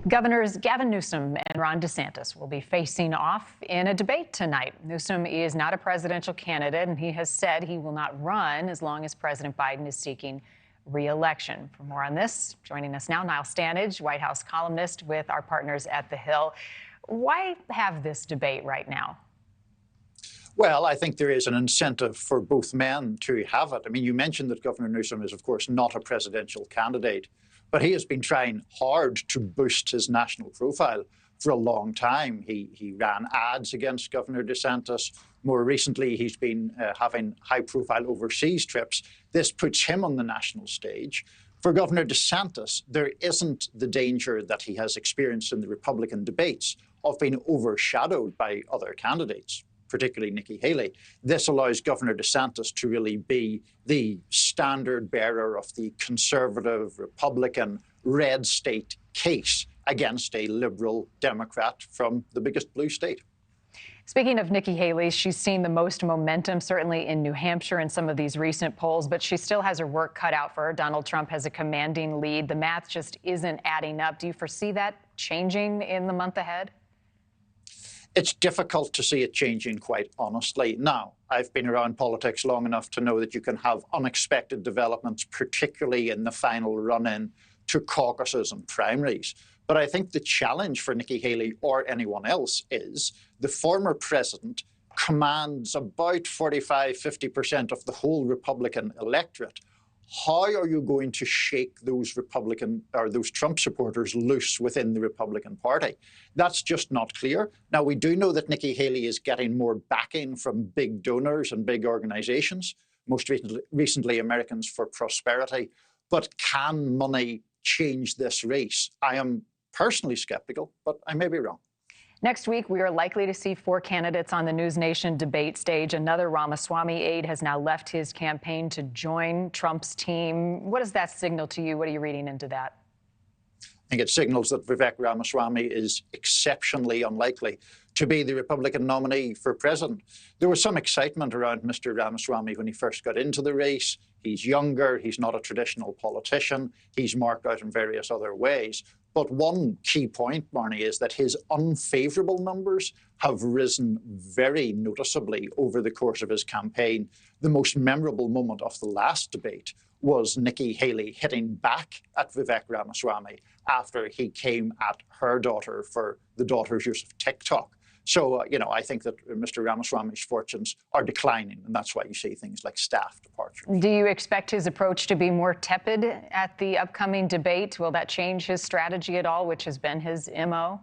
Governors Gavin Newsom and Ron DeSantis will be facing off in a debate tonight. Newsom is not a presidential candidate, and he has said he will not run as long as President Biden is seeking re-election. For more on this, joining us now, Niall Stanage, White House columnist with our partners at The Hill. Why have this debate right now? Well, I think there is an incentive for both men to have it. I mean, you mentioned that Governor Newsom is, of course, not a presidential candidate, but he has been trying hard to boost his national profile for a long time. He ran ads against Governor DeSantis. More recently, he's been having high-profile overseas trips. This puts him on the national stage. For Governor DeSantis, there isn't the danger that he has experienced in the Republican debates of being overshadowed by other candidates, particularly Nikki Haley. This allows Governor DeSantis to really be the standard bearer of the conservative, Republican, red state case against a liberal Democrat from the biggest blue state. Speaking of Nikki Haley, she's seen the most momentum, certainly in New Hampshire in some of these recent polls, but she still has her work cut out for her. Donald Trump has a commanding lead. The math just isn't adding up. Do you foresee that changing in the month ahead? It's difficult to see it changing, quite honestly. Now, I've been around politics long enough to know that you can have unexpected developments, particularly in the final run-in to caucuses and primaries. But I think the challenge for Nikki Haley or anyone else is the former president commands about 45–50% of the whole Republican electorate. How are you going to shake those Republican or those Trump supporters loose within the Republican Party? That's just not clear. Now, we do know that Nikki Haley is getting more backing from big donors and big organizations, most recently Americans for Prosperity. But can money change this race? I am personally skeptical, but I may be wrong. Next week, we are likely to see 4 candidates on the NewsNation debate stage. Another Ramaswami aide has now left his campaign to join Trump's team. What does that signal to you? What are you reading into that? I think it signals that Vivek Ramaswamy is exceptionally unlikely to be the Republican nominee for president. There was some excitement around Mr. Ramaswamy when he first got into the race. He's younger. He's not a traditional politician. He's marked out in various other ways. But one key point, Marni, is that his unfavourable numbers have risen very noticeably over the course of his campaign. The most memorable moment of the last debate was Nikki Haley hitting back at Vivek Ramaswamy after he came at her daughter for the daughter's use of TikTok. So, I think that Mr. Ramaswamy's fortunes are declining, and that's why you see things like staff departures. Do you expect his approach to be more tepid at the upcoming debate? Will that change his strategy at all, which has been his MO?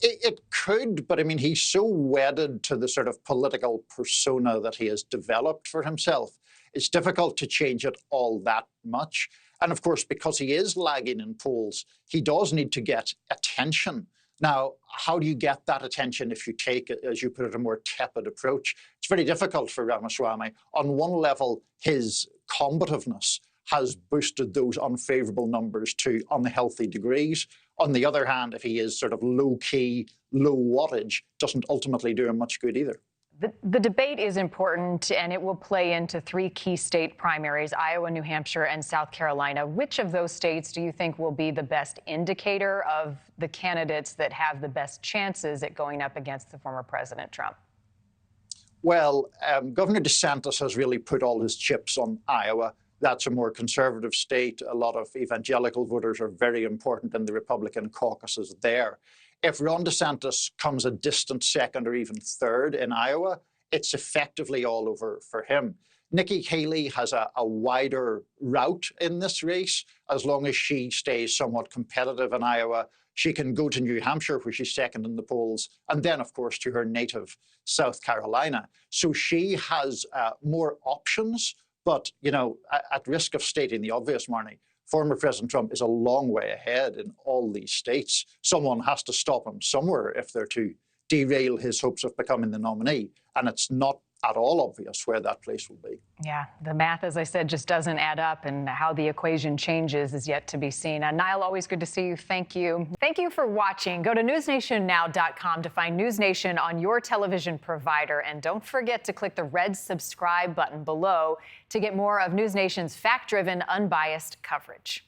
It could, but I mean, he's so wedded to the sort of political persona that he has developed for himself. It's difficult to change it all that much. And of course, because he is lagging in polls, he does need to get attention. Now, how do you get that attention if you take, as you put it, a more tepid approach? It's very difficult for Ramaswamy. On one level, his combativeness has boosted those unfavourable numbers to unhealthy degrees. On the other hand, if he is sort of low-key, low wattage, doesn't ultimately do him much good either. The debate is important, and it will play into 3 key state primaries, Iowa, New Hampshire, and South Carolina. Which of those states do you think will be the best indicator of the candidates that have the best chances at going up against the former President Trump? Well, Governor DeSantis has really put all his chips on Iowa. That's a more conservative state. A lot of evangelical voters are very important in the Republican caucuses there. If Ron DeSantis comes a distant second or even third in Iowa, it's effectively all over for him. Nikki Haley has a wider route in this race. As long as she stays somewhat competitive in Iowa, she can go to New Hampshire, where she's second in the polls, and then, of course, to her native South Carolina. So she has more options. But, at risk of stating the obvious, Marni, former President Trump is a long way ahead in all these states. Someone has to stop him somewhere if they're to derail his hopes of becoming the nominee. And it's not at all obvious where that place will be. Yeah, the math, as I said, just doesn't add up, and how the equation changes is yet to be seen. Niall, always good to see you. Thank you. Thank you for watching. Go to newsnationnow.com to find NewsNation on your television provider. And don't forget to click the red subscribe button below to get more of NewsNation's fact-driven, unbiased coverage.